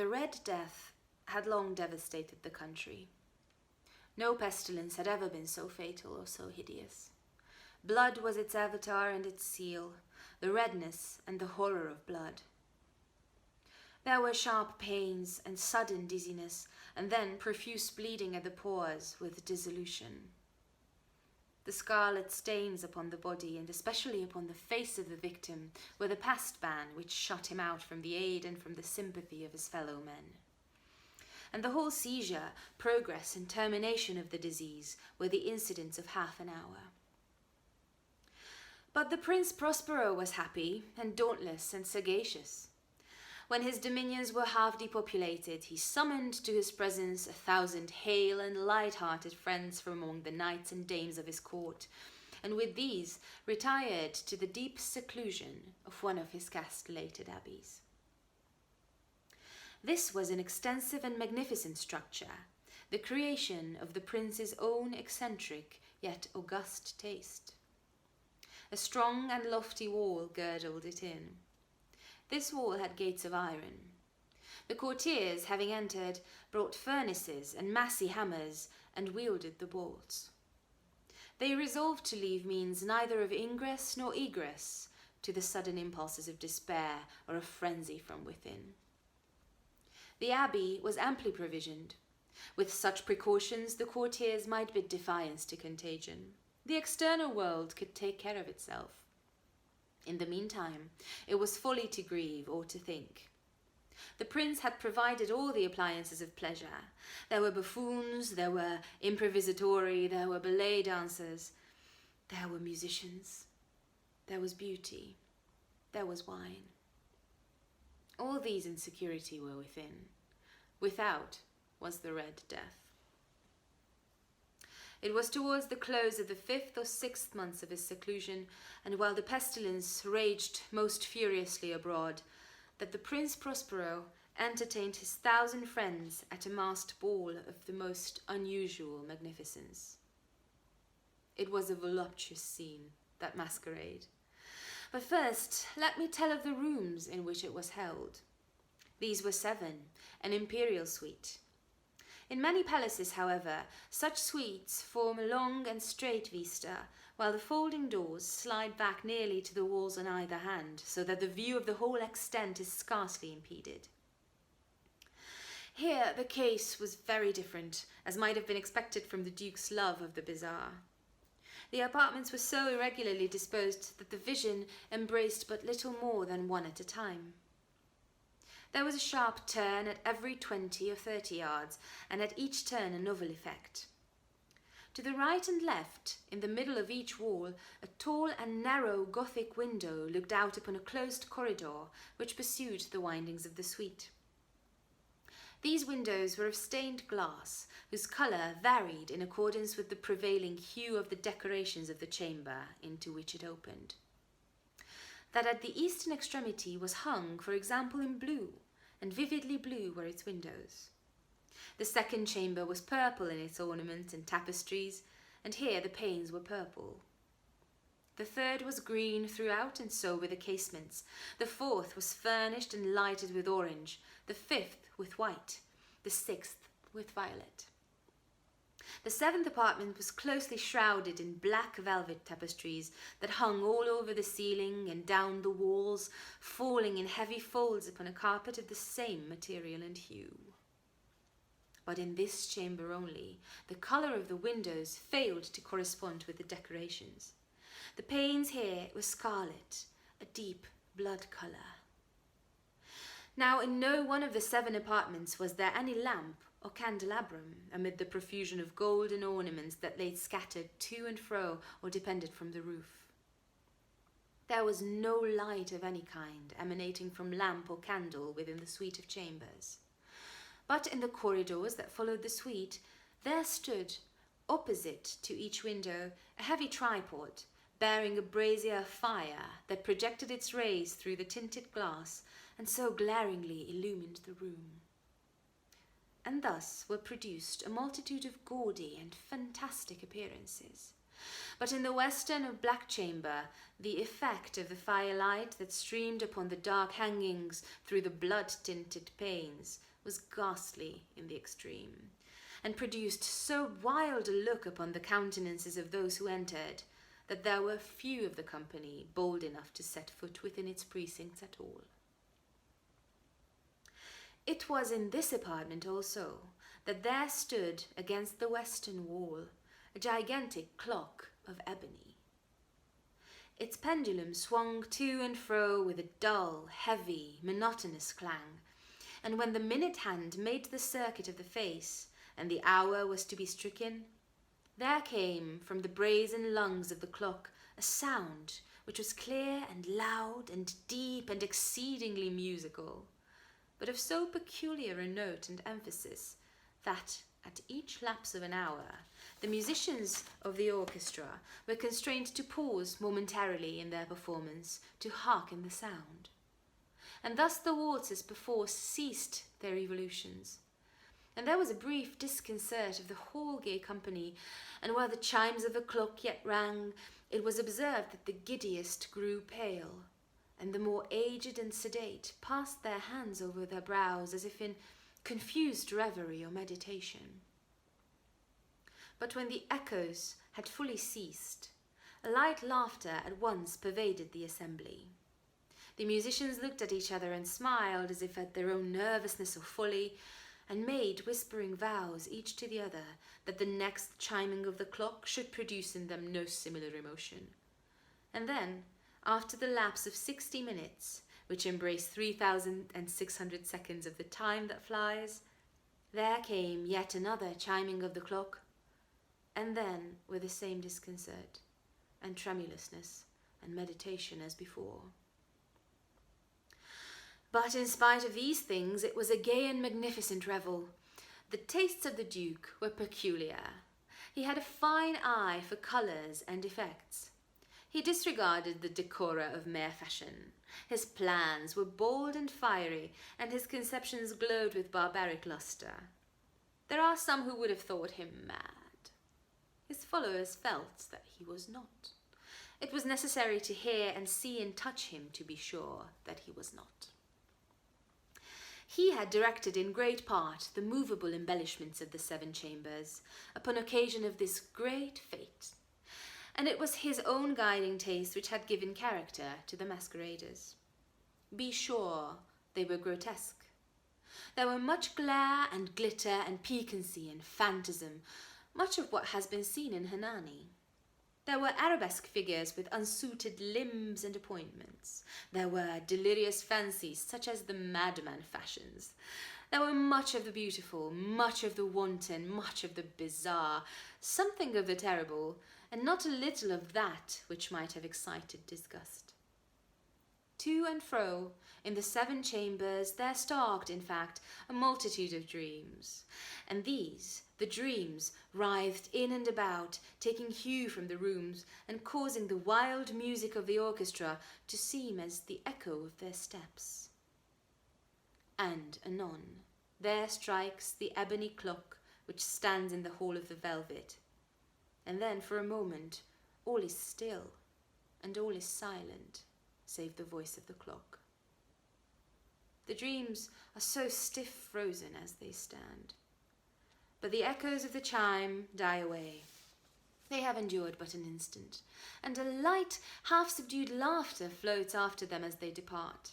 The Red Death had long devastated the country. No pestilence had ever been so fatal or so hideous. Blood was its avatar and its seal, the redness and the horror of blood. There were sharp pains and sudden dizziness, and then profuse bleeding at the pores with dissolution. The scarlet stains upon the body, and especially upon the face of the victim, were the past ban which shut him out from the aid and from the sympathy of his fellow men. And the whole seizure, progress, and termination of the disease were the incidents of half an hour. But the Prince Prospero was happy and dauntless and sagacious. When his dominions were half depopulated, he summoned to his presence 1,000 hale and light-hearted friends from among the knights and dames of his court, and with these retired to the deep seclusion of one of his castellated abbeys. This was an extensive and magnificent structure, the creation of the prince's own eccentric yet august taste. A strong and lofty wall girdled it in. This wall had gates of iron. The courtiers, having entered, brought furnaces and massy hammers and wielded the bolts. They resolved to leave means neither of ingress nor egress to the sudden impulses of despair or of frenzy from within. The abbey was amply provisioned. With such precautions, the courtiers might bid defiance to contagion. The external world could take care of itself. In the meantime, it was folly to grieve or to think. The prince had provided all the appliances of pleasure. There were buffoons, there were improvisatori, there were ballet dancers, there were musicians, there was beauty, there was wine. All these in security were within. Without was the Red Death. It was towards the close of the 5th or 6th months of his seclusion, and while the pestilence raged most furiously abroad, that the Prince Prospero entertained his 1,000 friends at a masked ball of the most unusual magnificence. It was a voluptuous scene, that masquerade. But first, let me tell of the rooms in which it was held. These were 7, an imperial suite. In many palaces, however, such suites form a long and straight vista, while the folding doors slide back nearly to the walls on either hand, so that the view of the whole extent is scarcely impeded. Here the case was very different, as might have been expected from the Duke's love of the bizarre. The apartments were so irregularly disposed that the vision embraced but little more than one at a time. There was a sharp turn at every 20 or 30 yards, and at each turn a novel effect. To the right and left, in the middle of each wall, a tall and narrow Gothic window looked out upon a closed corridor which pursued the windings of the suite. These windows were of stained glass, whose colour varied in accordance with the prevailing hue of the decorations of the chamber into which it opened. That at the eastern extremity was hung, for example, in blue, and vividly blue were its windows. The second chamber was purple in its ornaments and tapestries, and here the panes were purple. The third was green throughout, and so were the casements. The fourth was furnished and lighted with orange, the fifth with white, the sixth with violet. The 7th apartment was closely shrouded in black velvet tapestries that hung all over the ceiling and down the walls, falling in heavy folds upon a carpet of the same material and hue. But in this chamber only, the colour of the windows failed to correspond with the decorations. The panes here were scarlet, a deep blood colour. Now in no one of the 7 apartments was there any lamp or candelabrum amid the profusion of golden ornaments that lay scattered to and fro or depended from the roof. There was no light of any kind emanating from lamp or candle within the suite of chambers. But in the corridors that followed the suite, there stood, opposite to each window, a heavy tripod bearing a brazier fire that projected its rays through the tinted glass and so glaringly illumined the room. And thus were produced a multitude of gaudy and fantastic appearances. But in the western or black chamber, the effect of the firelight that streamed upon the dark hangings through the blood-tinted panes was ghastly in the extreme, and produced so wild a look upon the countenances of those who entered, that there were few of the company bold enough to set foot within its precincts at all. It was in this apartment also that there stood against the western wall a gigantic clock of ebony. Its pendulum swung to and fro with a dull, heavy, monotonous clang, and when the minute hand made the circuit of the face, and the hour was to be stricken, there came from the brazen lungs of the clock a sound which was clear and loud and deep and exceedingly musical, but of so peculiar a note and emphasis that at each lapse of an hour the musicians of the orchestra were constrained to pause momentarily in their performance to hearken the sound. And thus the waltzes perforce ceased their evolutions, and there was a brief disconcert of the whole gay company, and while the chimes of the clock yet rang, it was observed that the giddiest grew pale, and the more aged and sedate passed their hands over their brows as if in confused reverie or meditation. But when the echoes had fully ceased, a light laughter at once pervaded the assembly. The musicians looked at each other and smiled as if at their own nervousness or folly, and made whispering vows each to the other that the next chiming of the clock should produce in them no similar emotion. And then, after the lapse of 60 minutes, which embrace 3,600 seconds of the time that flies, there came yet another chiming of the clock, and then with the same disconcert and tremulousness and meditation as before. But in spite of these things, it was a gay and magnificent revel. The tastes of the Duke were peculiar. He had a fine eye for colours and effects. He disregarded the decora of mere fashion. His plans were bold and fiery, and his conceptions glowed with barbaric lustre. There are some who would have thought him mad. His followers felt that he was not. It was necessary to hear and see and touch him to be sure that he was not. He had directed in great part the movable embellishments of the 7 chambers upon occasion of this great fete, and it was his own guiding taste which had given character to the masqueraders. Be sure they were grotesque. There were much glare and glitter and piquancy and phantasm, much of what has been seen in Hernani. There were arabesque figures with unsuited limbs and appointments. There were delirious fancies, such as the madman fashions. There were much of the beautiful, much of the wanton, much of the bizarre, something of the terrible, and not a little of that which might have excited disgust. To and fro, in the 7 chambers, there stalked, in fact, a multitude of dreams, and these, the dreams, writhed in and about, taking hue from the rooms, and causing the wild music of the orchestra to seem as the echo of their steps. And anon, there strikes the ebony clock which stands in the hall of the velvet, and then for a moment all is still, and all is silent, save the voice of the clock. The dreams are so stiff frozen as they stand, but the echoes of the chime die away. They have endured but an instant, and a light, half-subdued laughter floats after them as they depart.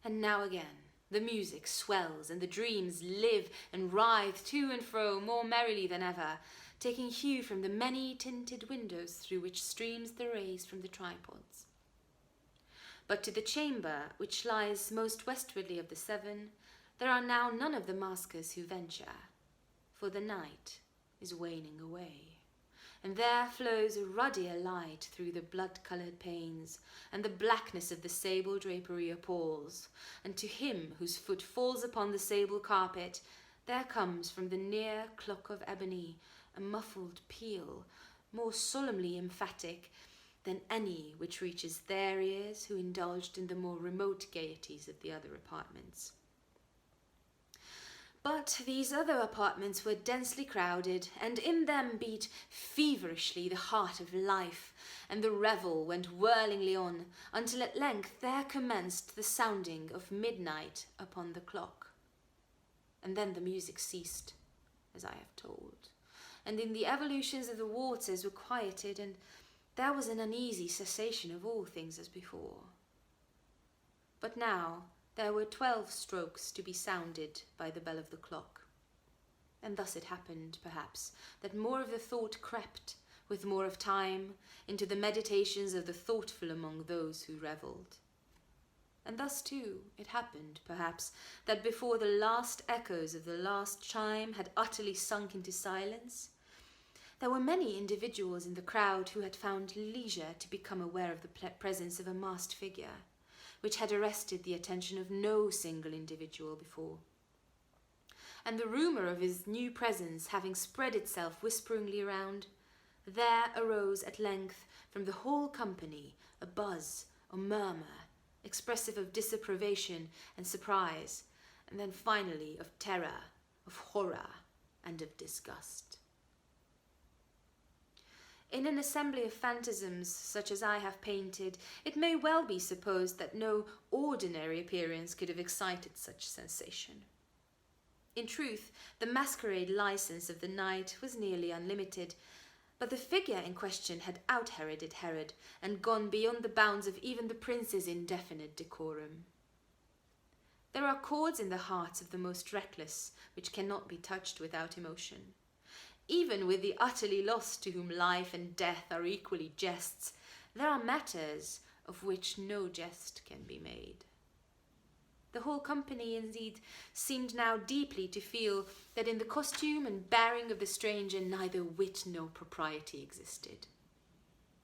And now again the music swells, and the dreams live and writhe to and fro more merrily than ever, taking hue from the many tinted windows through which streams the rays from the tripods. But to the chamber which lies most westwardly of the 7, there are now none of the maskers who venture, for the night is waning away, and there flows a ruddier light through the blood-coloured panes, and the blackness of the sable drapery appalls, and to him whose foot falls upon the sable carpet, there comes from the near clock of ebony a muffled peal, more solemnly emphatic than any which reaches their ears who indulged in the more remote gaieties of the other apartments. But these other apartments were densely crowded, and in them beat feverishly the heart of life, and the revel went whirlingly on, until at length there commenced the sounding of midnight upon the clock. and then the music ceased, as I have told, and in the evolutions of the waters were quieted, and there was an uneasy cessation of all things as before. But now there were 12 strokes to be sounded by the bell of the clock, and thus it happened, perhaps, that more of the thought crept, with more of time, into the meditations of the thoughtful among those who revelled. And thus, too, it happened, perhaps, that before the last echoes of the last chime had utterly sunk into silence, there were many individuals in the crowd who had found leisure to become aware of the presence of a masked figure, which had arrested the attention of no single individual before. And the rumour of his new presence having spread itself whisperingly around, there arose at length from the whole company a buzz or murmur, expressive of disapprobation and surprise, and then finally of terror, of horror, and of disgust. In an assembly of phantasms such as I have painted, it may well be supposed that no ordinary appearance could have excited such sensation. In truth, the masquerade license of the night was nearly unlimited, but the figure in question had out-Heroded Herod and gone beyond the bounds of even the prince's indefinite decorum. There are chords in the hearts of the most reckless which cannot be touched without emotion. Even with the utterly lost to whom life and death are equally jests, there are matters of which no jest can be made. The whole company, indeed, seemed now deeply to feel that in the costume and bearing of the stranger neither wit nor propriety existed.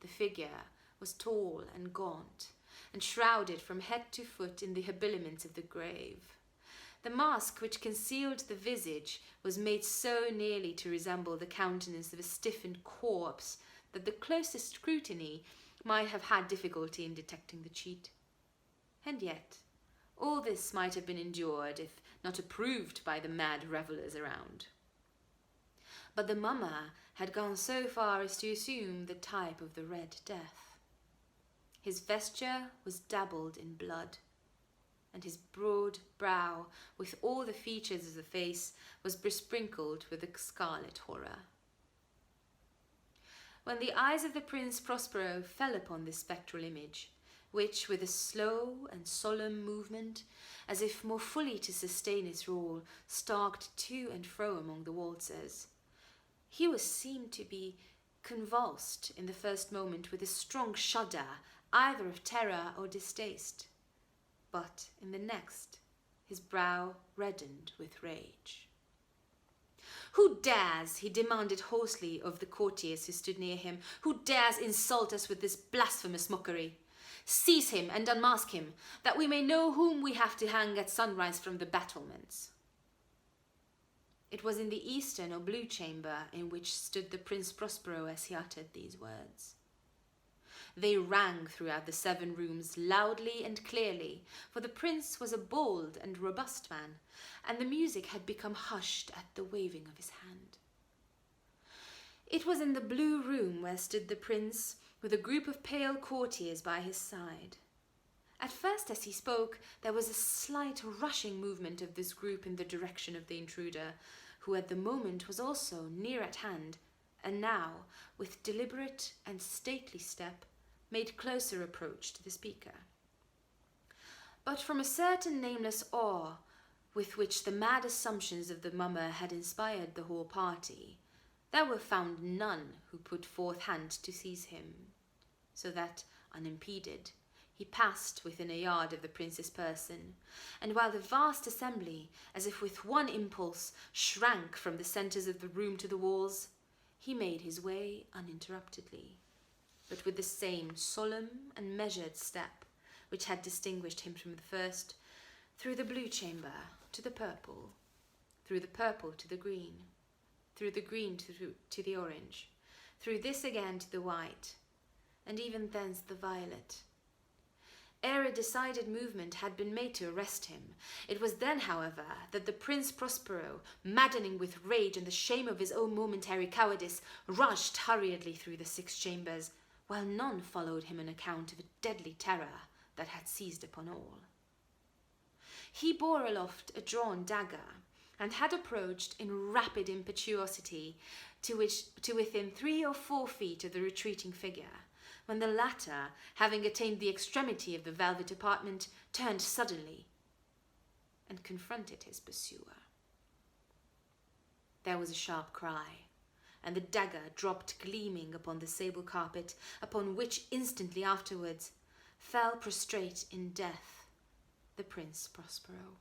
The figure was tall and gaunt, and shrouded from head to foot in the habiliments of the grave. The mask which concealed the visage was made so nearly to resemble the countenance of a stiffened corpse that the closest scrutiny might have had difficulty in detecting the cheat. And yet, all this might have been endured if not approved by the mad revellers around. But the mummer had gone so far as to assume the type of the Red Death. His vesture was dabbled in blood, and his broad brow, with all the features of the face, was besprinkled with the scarlet horror. When the eyes of the Prince Prospero fell upon this spectral image, which, with a slow and solemn movement, as if more fully to sustain its role, stalked to and fro among the waltzers, he was seen to be convulsed in the first moment with a strong shudder, either of terror or distaste, but in the next his brow reddened with rage. "Who dares," he demanded hoarsely of the courtiers who stood near him, "who dares insult us with this blasphemous mockery? Seize him and unmask him, that we may know whom we have to hang at sunrise from the battlements." It was in the eastern or blue chamber in which stood the Prince Prospero as he uttered these words. They rang throughout the 7 rooms loudly and clearly, for the prince was a bold and robust man, and the music had become hushed at the waving of his hand. It was in the blue room where stood the prince, with a group of pale courtiers by his side. At first, as he spoke, there was a slight rushing movement of this group in the direction of the intruder, who at the moment was also near at hand, and now, with deliberate and stately step, made closer approach to the speaker. But from a certain nameless awe with which the mad assumptions of the mummer had inspired the whole party, there were found none who put forth hand to seize him, so that, unimpeded, he passed within a yard of the prince's person, and while the vast assembly, as if with one impulse, shrank from the centres of the room to the walls, he made his way uninterruptedly, but with the same solemn and measured step which had distinguished him from the first, through the blue chamber to the purple, through the purple to the green, through the green to the orange, through this again to the white, and even thence the violet. Ere a decided movement had been made to arrest him, it was then, however, that the Prince Prospero, maddening with rage and the shame of his own momentary cowardice, rushed hurriedly through the 6 chambers, while none followed him an account of a deadly terror that had seized upon all. He bore aloft a drawn dagger, and had approached in rapid impetuosity to within 3 or 4 feet of the retreating figure, when the latter, having attained the extremity of the velvet apartment, turned suddenly and confronted his pursuer. There was a sharp cry, and the dagger dropped gleaming upon the sable carpet, upon which instantly afterwards fell prostrate in death the Prince Prospero.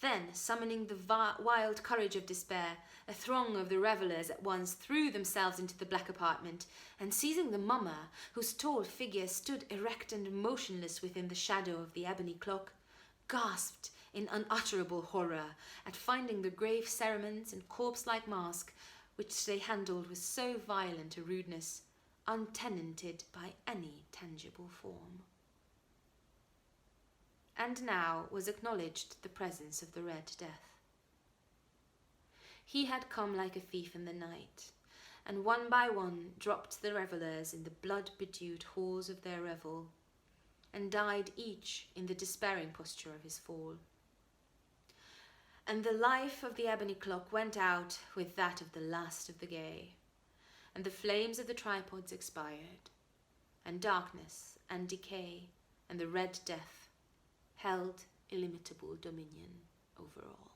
Then, summoning the wild courage of despair, a throng of the revellers at once threw themselves into the black apartment, and seizing the mummer, whose tall figure stood erect and motionless within the shadow of the ebony clock, gasped in unutterable horror at finding the grave cerements and corpse-like mask, which they handled with so violent a rudeness, untenanted by any tangible form. And now was acknowledged the presence of the Red Death. He had come like a thief in the night, and one by one dropped the revellers in the blood-bedewed halls of their revel, and died each in the despairing posture of his fall. And the life of the ebony clock went out with that of the last of the gay, and the flames of the tripods expired, and darkness and decay and the Red Death held illimitable dominion over all.